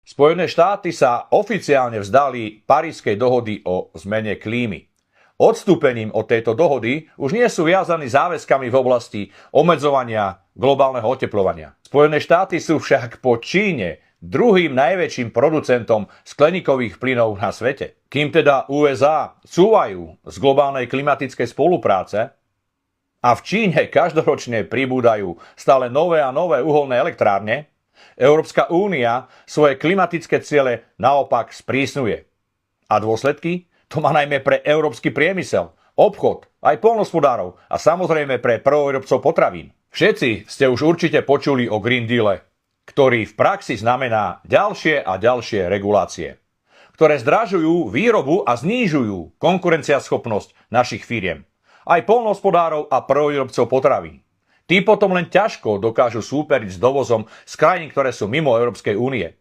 Spojené štáty sa oficiálne vzdali Parížskej dohody o zmene klímy. Odstúpením od tejto dohody už nie sú viazaní záväzkami v oblasti obmedzovania globálneho otepľovania. Spojené štáty sú však po Číne druhým najväčším producentom skleníkových plynov na svete. Kým teda USA cúvajú z globálnej klimatickej spolupráce a v Číne každoročne pribúdajú stále nové a nové uholné elektrárne, Európska únia svoje klimatické ciele naopak sprísňuje. A dôsledky? To má najmä pre európsky priemysel, obchod, aj poľnohospodárov a samozrejme pre prvovýrobcov potravín. Všetci ste už určite počuli o Green Deale, ktorý v praxi znamená ďalšie a ďalšie regulácie, ktoré zdražujú výrobu a znižujú konkurenciaschopnosť našich firiem, aj poľnohospodárov a prvovýrobcov potravín. Tí potom len ťažko dokážu súperiť s dovozom z krajín, ktoré sú mimo Európskej únie,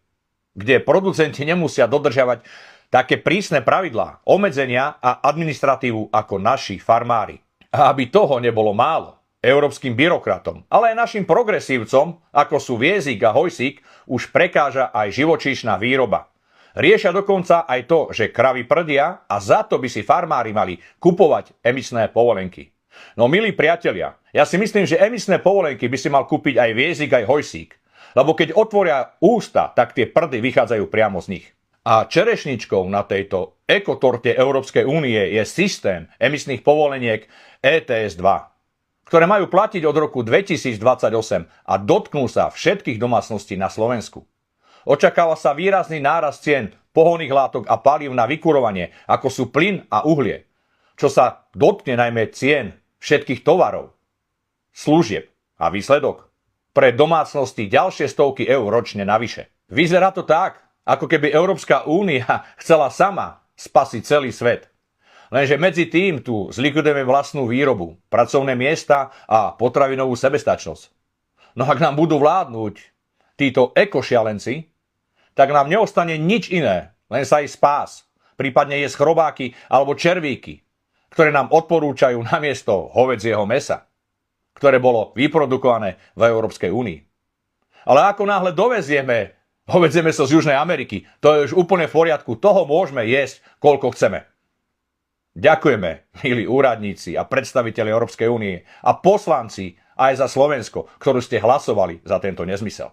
kde producenti nemusia dodržiavať také prísne pravidlá, obmedzenia a administratívu ako naši farmári. A aby toho nebolo málo, európskym byrokratom, ale aj našim progresívcom, ako sú Viezik a Hojsík, už prekáža aj živočíšna výroba. Riešia dokonca aj to, že kravy prdia a za to by si farmári mali kupovať emisné povolenky. No milí priatelia, ja si myslím, že emisné povolenky by si mal kúpiť aj Viezik, aj Hojsík. Lebo keď otvoria ústa, tak tie prdy vychádzajú priamo z nich. A čerešničkou na tejto ekotorte Európskej únie je systém emisných povoleniek ETS 2, ktoré majú platiť od roku 2028 a dotknú sa všetkých domácností na Slovensku. Očakáva sa výrazný nárast cien pohonných látok a palív na vykurovanie, ako sú plyn a uhlie, čo sa dotkne najmä cien všetkých tovarov, služieb a výsledok pre domácnosti ďalšie stovky eur ročne navyše. Vyzerá to tak, ako keby Európska únia chcela sama spasiť celý svet. Lenže medzi tým tu zlikvidujeme vlastnú výrobu, pracovné miesta a potravinovú sebestačnosť. No ak nám budú vládnuť títo ekošialenci, tak nám neostane nič iné, len sa ísť spás, prípadne jesť chrobáky alebo červíky, ktoré nám odporúčajú namiesto hovädzieho mäsa, ktoré bolo vyprodukované v Európskej únii. Ale ako náhle dovezieme hovädzie mäso z Južnej Ameriky, to je už úplne v poriadku, toho môžeme jesť, koľko chceme. Ďakujeme, milí úradníci a predstavitelia Európskej únie a poslanci aj za Slovensko, ktorí ste hlasovali za tento nezmysel.